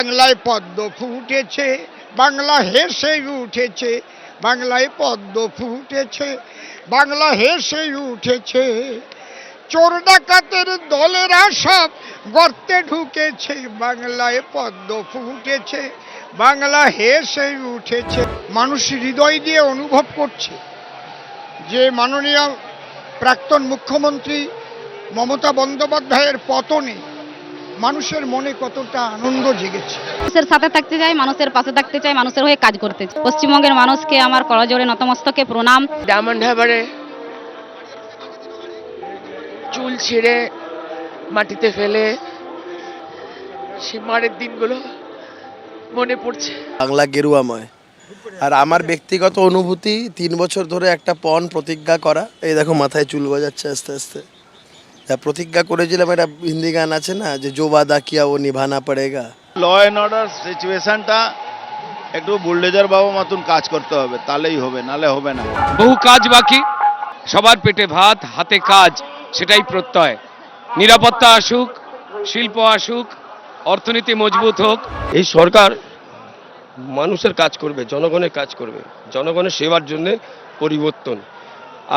বাংলায় পদ্ম ফুটেছে, বাংলা হেসে উঠেছে, বাংলায় পদ্ম ফুটেছে, বাংলা হেসে উঠেছে। চোর ডাকাতের দলেরা সব গর্তে ঢুকেছে, বাংলায় পদ্ম ফুটেছে, বাংলা হেসে উঠেছে। মানুষ হৃদয় দিয়ে অনুভব করছে যে মাননীয় প্রাক্তন মুখ্যমন্ত্রী মমতা বন্দ্যোপাধ্যায়ের পতনে মানুষের মনে কতটা আনন্দ জেগেছে। মানুষের সাথে থাকতে চাই, মানুষের পাশে থাকতে চাই, মানুষের হয়ে কাজ করতে চাই। পশ্চিমবঙ্গের মানুষকে আমার করজোড়ে নতমস্তকে প্রণাম। ডায়মন্ড হারবারে চুল ছিঁড়ে মাটিতে ফেলে সে মারের দিনগুলো মনে পড়ছে। বাংলা গেরুয়াময়। আর আমার ব্যক্তিগত অনুভূতি, 3 বছর ধরে একটা পণ প্রতিজ্ঞা করা। এই দেখো মাথায় চুল গজাচ্ছে আস্তে আস্তে। প্রতিজ্ঞা করেছিলাম, একটা হিন্দি গান আছে না, যে জো বাদা কিয়া ও নিভানা পড়েগা। ল অ্যান্ড অর্ডার সিচুয়েশনটা একটু বুলডোজার বাবু মতন কাজ করতে হবে, তাহলেই হবে, নালে হবে না। বহু কাজ বাকি, সবার পেটে ভাত, হাতে কাজ, সেটাই প্রত্যয়। নিরাপত্তা আসুক, শিল্প আসুক, অর্থনীতি মজবুত হোক। এই সরকার মানুষের কাজ করবে, জনগণের কাজ করবে, জনগণের সেবার জন্য পরিবর্তন।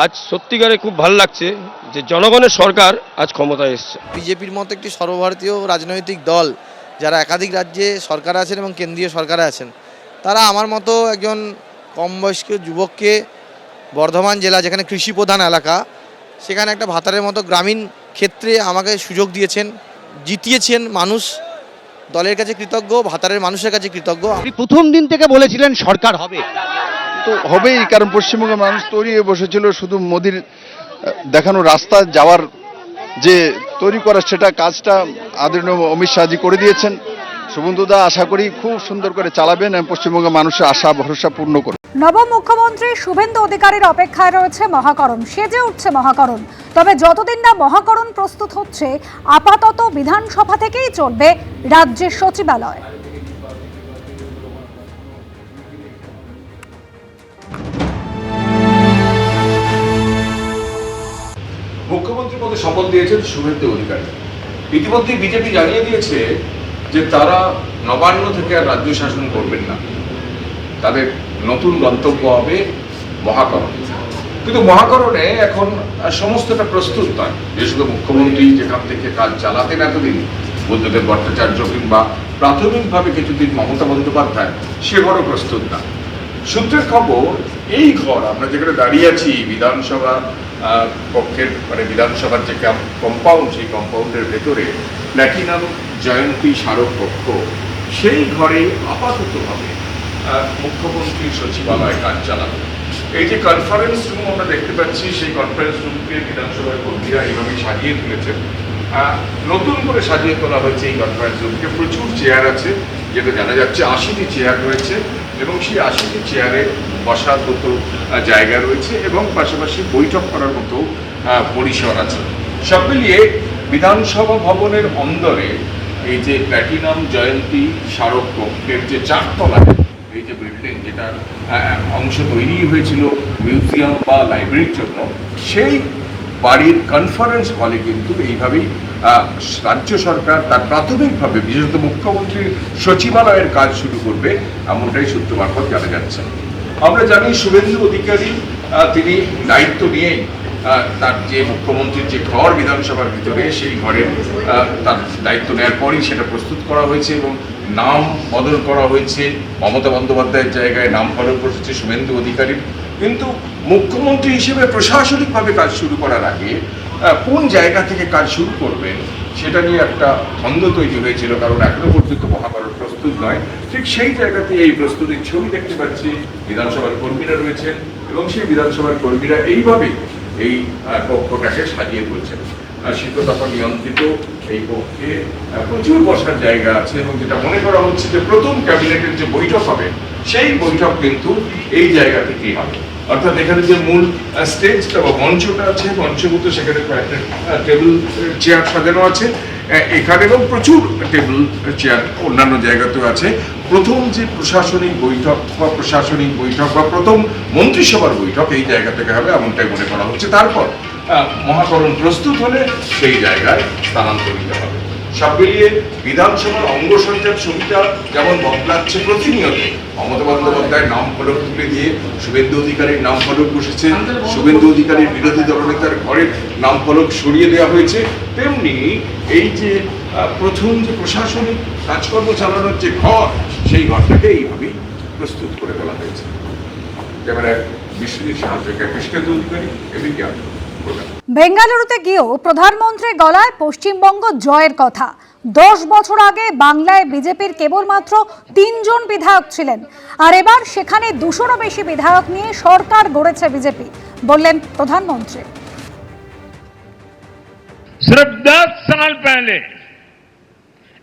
আজ সত্যিকারে খুব ভালো লাগছে যে জনগণের সরকার আজ ক্ষমতায় এসছে। বিজেপির মতো একটি সর্বভারতীয় রাজনৈতিক দল, যারা একাধিক রাজ্যে সরকারে আছেন এবং কেন্দ্রীয় সরকারে আছেন, তারা আমার মতো একজন কম বয়স্ক যুবককে বর্ধমান জেলা, যেখানে কৃষি প্রধান এলাকা, সেখানে একটা ভাতারের মতো গ্রামীণ ক্ষেত্রে আমাকে সুযোগ দিয়েছেন, জিতিয়েছেন। মানুষ দলের কাছে কৃতজ্ঞ, ভাতারের মানুষের কাছে কৃতজ্ঞ। প্রথম দিন থেকে বলেছিলেন সরকার হবে, তো হবেই, কারণ পশ্চিমবঙ্গের মানুষ তৈরি হয়ে বসেছিল। শুধু মোদির দেখানো রাস্তা যাওয়ার যে তৈরি করা, সেটা কাজটা আদরণীয় অমিত শাহজি করে দিয়েছেন। শুভেন্দুদা আশা করি খুব সুন্দর করে চালাবেন এবং পশ্চিমবঙ্গের মানুষের আশা ভরসা পূর্ণ করবেন। নবম মুখ্যমন্ত্রী শুভেন্দু অধিকারীর অপেক্ষায় রয়েছে মহাকরণ। সেজে উঠছে মহাকরণ। তবে যতদিন না মহাকরণ প্রস্তুত হচ্ছে, আপাতত বিধানসভা থেকেই চলবে রাজ্যের সচিবালয়। মুখ্যমন্ত্রী পদে শপথ দিয়েছেন শুভেন্দু অধিকারী। ইতিমধ্যে বিজেপি জানিয়ে দিয়েছে যে তারা নবান্ন থেকে আর রাজ্য শাসন করবেন না, তাদের নতুন গন্তব্য হবে মহাকরণ। কিন্তু মহাকরণে এখন সমস্তটা প্রস্তুত নয়। যে শুধু মুখ্যমন্ত্রী যেখান থেকে কাজ চালাতেন এতদিন, বুদ্ধদেব ভট্টাচার্য কিংবা প্রাথমিকভাবে কিছুদিন মমতা বন্দ্যোপাধ্যায়, সে ঘরও প্রস্তুত না। সূত্রের খবর, এই ঘর আমরা যেখানে দাঁড়িয়ে আছি, বিধানসভা কক্ষের মানে বিধানসভার যে কম্পাউন্ড, সেই কম্পাউন্ডের ভেতরে প্ল্যাটিনাম জয়ন্তী স্মারক কক্ষ, সেই ঘরে আপাততভাবে মুখ্যমন্ত্রীর সচিবালয় কাজ চালাবে। এই যে কনফারেন্স রুম আমরা দেখতে পাচ্ছি, সেই কনফারেন্স রুমকে বিধানসভার কর্মীরা এইভাবে সাজিয়ে তুলেছেন। নতুন করে সাজিয়ে তোলা হয়েছে এই কনফারেন্স রুমকে। প্রচুর চেয়ার আছে, যেটা জানা যাচ্ছে 80টি চেয়ার রয়েছে এবং সেই 80টি চেয়ারে বসার মতো জায়গা রয়েছে এবং পাশাপাশি বৈঠক করার মতো পরিসর আছে। সব মিলিয়ে বিধানসভা ভবনের অন্দরে এই যে প্ল্যাটিনাম জয়ন্তী স্মারক কক্ষের যে 4 তলায় এই যে বিল্ডিং, যেটার অংশ তৈরি হয়েছিল মিউজিয়াম বা লাইব্রেরির জন্য, সেই বাড়ির কনফারেন্স হলে কিন্তু এইভাবেই রাজ্য সরকার তার প্রাথমিকভাবে বিশেষত মুখ্যমন্ত্রীর সচিবালয়ের কাজ শুরু করবে, এমনটাই সূত্র মারফত জানা যাচ্ছে। আমরা জানি শুভেন্দু অধিকারী তিনি দায়িত্ব নিয়েই তার যে মুখ্যমন্ত্রীর যে ঘর বিধানসভার ভিতরে, সেই ঘরের তার দায়িত্ব নেওয়ার পরই সেটা প্রস্তুত করা হয়েছে এবং নাম বদল করা হয়েছে। মমতা বন্দ্যোপাধ্যায়ের জায়গায় নামকরণ করেছে শুভেন্দু অধিকারীর। কিন্তু মুখ্যমন্ত্রী হিসেবে প্রশাসনিকভাবে কাজ শুরু করার আগে কোন জায়গা থেকে কাজ শুরু করবেন, সেটা নিয়ে একটা দ্বন্দ্ব তৈরি হয়েছিল, কারণ এখনো পর্যন্ত মহাকরণ প্রস্তুত নয়। ঠিক সেই জায়গাতে এই প্রস্তুতির ছবি দেখতে পাচ্ছি। বিধানসভার কর্মীরা রয়েছেন এবং সেই বিধানসভার কর্মীরা এইভাবেই এই কক্ষটাকে সাজিয়ে তুলছেন। শীততাপা নিয়ন্ত্রিত এই কক্ষে প্রচুর বসার জায়গা আছে এবং যেটা মনে করা হচ্ছে যে প্রথম ক্যাবিনেটের যে বৈঠক হবে, সেই বৈঠক কিন্তু এই জায়গা থেকেই হবে। অর্থাৎ এখানে যে মূল স্টেজটা বা মঞ্চটা আছে, মঞ্চভূত, সেখানে কয়েকটা টেবিল চেয়ার সাজানো আছে এখানে এবং প্রচুর টেবিল চেয়ার অন্যান্য জায়গাতেও আছে। প্রথম যে প্রশাসনিক বৈঠক বা প্রথম মন্ত্রিসভার বৈঠক এই জায়গা থেকে হবে, এমনটাই মনে করা হচ্ছে। তারপর মহাকরণ প্রস্তুত হলে সেই জায়গায় স্থানান্তরিত হবে। সব মিলিয়ে বিধানসভার অঙ্গ সজ্জার ছবিটা যেমন বদলাচ্ছে প্রতিনিয়ত, মমতা বন্দ্যোপাধ্যায়ের নাম ফলক তুলে দিয়ে শুভেন্দু অধিকারীর নাম ফলক বসেছে, শুভেন্দু অধিকারীর বিরোধী দলনেতার ঘরের নাম ফলক সরিয়ে দেওয়া হয়েছে, তেমনি এই যে প্রথম যে প্রশাসনিক কাজকর্ম চালানোর যে ঘর, সেই ঘরটাকে এইভাবেই প্রস্তুত করে বলা হয়েছে। ক্যামেরায় বিশ্বজিৎ সাহায্যকে কৃষ্ণেন্দু অধিকারী, এবিপি আনন্দ। বেঙ্গালুরুতে গিয়েও প্রধানমন্ত্রীর গলায় পশ্চিমবঙ্গ জয়ের কথা। 10 বছর আগে বাংলায় বিজেপির কেবলমাত্র 3 জন বিধায়ক ছিলেন, আর এবার সেখানে 200-রও বেশি বিধায়ক নিয়ে সরকার গড়েছে বিজেপি, বললেন প্রধানমন্ত্রী। सिर्फ 10 साल पहले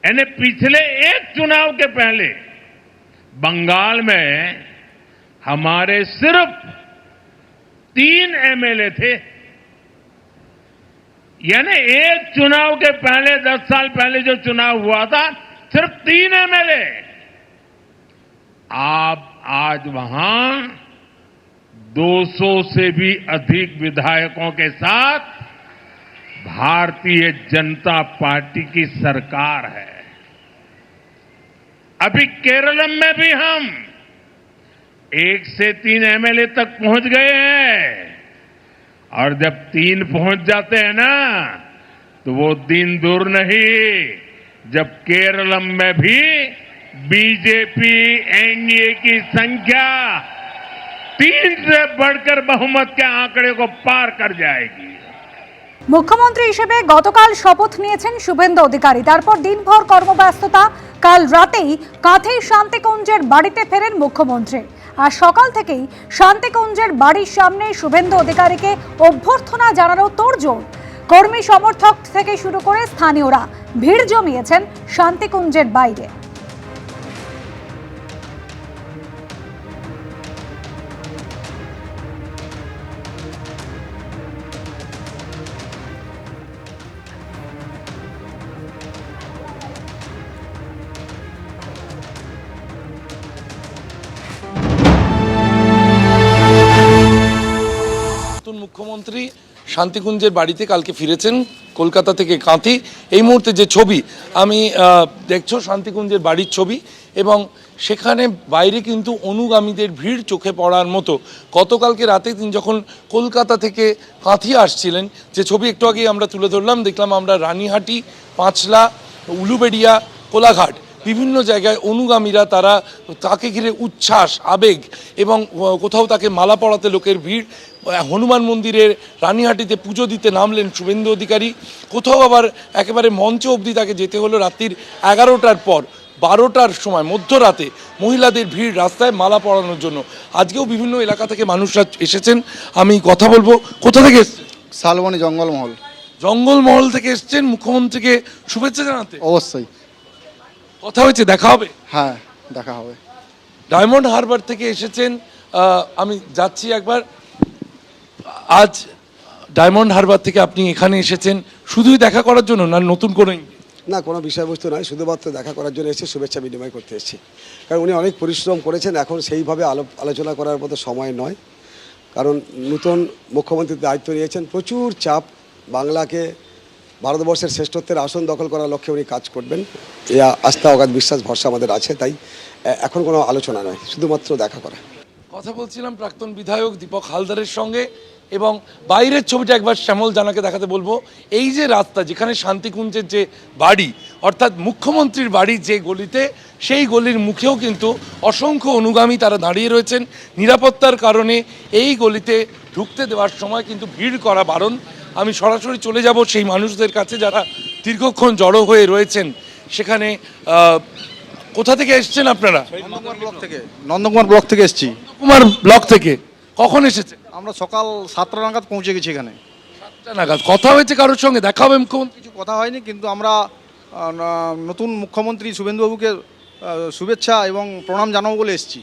यानी पिछले एक चुनाव के पहले बंगाल में हमारे सिर्फ 3 एमएलए थे। यानी एक चुनाव के पहले 10 साल पहले जो चुनाव हुआ था, सिर्फ 3 एमएलए। आज वहां 200 से भी अधिक विधायकों के साथ भारतीय जनता पार्टी की सरकार है। अभी केरलम में भी हम 1 से 3 एमएलए तक पहुंच गए हैं, और जब 3 पहुंच जाते हैं ना, तो वो दिन दूर नहीं जब केरलम में भी बीजेपी एनडीए की संख्या 3 से बढ़कर बहुमत के आंकड़े को पार कर जाएगी। মুখ্যমন্ত্রী হিসেবে গতকাল শপথ নিয়েছেন শুভেন্দু অধিকারী। তারপর দিনভর কর্মব্যস্ততা। কাল রাতেই কাঁথি শান্তিকুঞ্জের বাড়িতে ফেরেন মুখ্যমন্ত্রী, আর সকাল থেকেই শান্তিকুঞ্জের বাড়ির সামনে শুভেন্দু অধিকারীকে অভ্যর্থনা জানানো তোড়জোড়। কর্মী সমর্থক থেকে শুরু করে স্থানীয়রা ভিড় জমিয়েছেন শান্তিকুঞ্জের বাইরে। মুখ্যমন্ত্রী শান্তিকুঞ্জের বাড়িতে কালকে ফিরেছেন কলকাতা থেকে কাঁথি। এই মুহূর্তে যে ছবি আমি দেখছো শান্তিকুঞ্জের বাড়ির ছবি, এবং সেখানে বাইরে কিন্তু অনুগামীদের ভিড় চোখে পড়ার মতো। গতকালকে রাতে তিনি যখন কলকাতা থেকে কাঁথি আসছিলেন, যে ছবি একটু আগে আমরা তুলে ধরলাম, দেখলাম আমরা রানীহাটি, পাঁচলা, উলুবেড়িয়া, কোলাঘাট বিভিন্ন জায়গায় অনুগামীরা তারা তাকে ঘিরে উচ্ছ্বাস, আবেগ, এবং কোথাও তাকে মালা পরাতে লোকের ভিড়। হনুমান মন্দিরের রানীহাটিতে পুজো দিতে নামলেন শুভেন্দু অধিকারী, কোথাও আবার একেবারে মঞ্চ অবধি তাকে যেতে হলো রাত্রির 11টার পর। 12টার সময় মধ্যরাতে মহিলাদের ভিড় রাস্তায় মালা পরানোর জন্য। আজকেও বিভিন্ন এলাকা থেকে মানুষরা এসেছেন, আমি কথা বলবো। কোথা থেকে এসছেন? শালবনী জঙ্গলমহল। জঙ্গলমহল থেকে এসছেন মুখ্যমন্ত্রীকে শুভেচ্ছা জানাতে? অবশ্যই। কথা হয়েছে, দেখা হবে? হ্যাঁ, দেখা হবে। ডায়মন্ড হারবার থেকে এসেছেন, আমি যাচ্ছি একবার। আজ ডায়মন্ড হারবার থেকে আপনি এখানে এসেছেন শুধুই দেখা করার জন্য, না নতুন কোনো? না, কোনো বিষয়বস্তু নয়, শুধুমাত্র দেখা করার জন্য এসে শুভেচ্ছা বিনিময় করতে এসেছি। কারণ উনি অনেক পরিশ্রম করেছেন, এখন সেইভাবে আলোচনা করার মতো সময় নয়। কারণ নতুন মুখ্যমন্ত্রীর দায়িত্ব নিয়েছেন, প্রচুর চাপ, বাংলাকে ভারতবর্ষের শ্রেষ্ঠত্বের আসন দখল করার লক্ষ্যে উনি কাজ করবেন, এই আস্থা, অগাধ বিশ্বাস, ভরসা আমাদের আছে। তাই এখন কোনো আলোচনা নয়, শুধুমাত্র দেখা করা। কথা বলছিলাম প্রাক্তন বিধায়ক দীপক হালদারের সঙ্গে, এবং বাইরের ছবিটা একবার শ্যামল জানাকে দেখাতে বলবো। এই যে রাস্তা, যেখানে শান্তিকুঞ্জের যে বাড়ি, অর্থাৎ মুখ্যমন্ত্রীর বাড়ি যে গলিতে, সেই গলির মুখেও কিন্তু অসংখ্য অনুগামী তারা দাঁড়িয়ে রয়েছেন। নিরাপত্তার কারণে এই গলিতে ঢুকতে দেওয়ার সময় কিন্তু ভিড় করা বারণ। আমি সরাসরি চলে যাব সেই মানুষদের কাছে যারা দীর্ঘক্ষণ জড়ো হয়ে রয়েছেন সেখানে। কোথা থেকে এসেছেন আপনারা? নন্দকুমার ব্লক থেকে। নন্দকুমার ব্লক থেকে এসেছি। নন্দকুমার ব্লক থেকে কখন এসেছেন? আমরা সকাল 7টা নাগাদ পৌঁছে গেছি এখানে। 7টা নাগাদ। কথা হয়েছে কারোর সঙ্গে? দেখা হবে মুখ্যমন্ত্রী? কিছু কথা হয়নি, কিন্তু আমরা নতুন মুখ্যমন্ত্রী শুভেন্দুবাবুকে শুভেচ্ছা এবং প্রণাম জানাবো বলে এসেছি।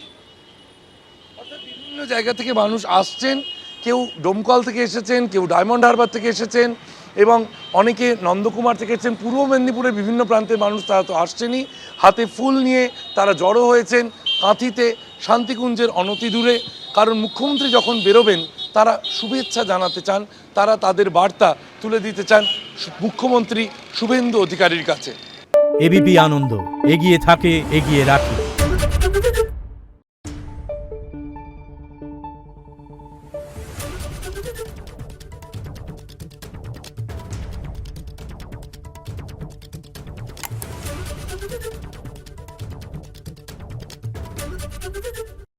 বিভিন্ন জায়গা থেকে মানুষ আসছেন, কেউ ডোমকল থেকে এসেছেন, কেউ ডায়মন্ড হারবার থেকে এসেছেন, এবং অনেকে নন্দকুমার থেকে এসেছেন। পূর্ব মেদিনীপুরের বিভিন্ন প্রান্তের মানুষ তারা তো আসছেনই, হাতে ফুল নিয়ে তারা জড়ো হয়েছেন কাঁথিতে শান্তিকুঞ্জের অনতি দূরে। কারণ মুখ্যমন্ত্রী যখন বেরোবেন তারা শুভেচ্ছা জানাতে চান, তারা তাদের বার্তা তুলে দিতে চান মুখ্যমন্ত্রী শুভেন্দু অধিকারীর কাছে। এবিপি আনন্দ, এগিয়ে থাকে, এগিয়ে রাখে।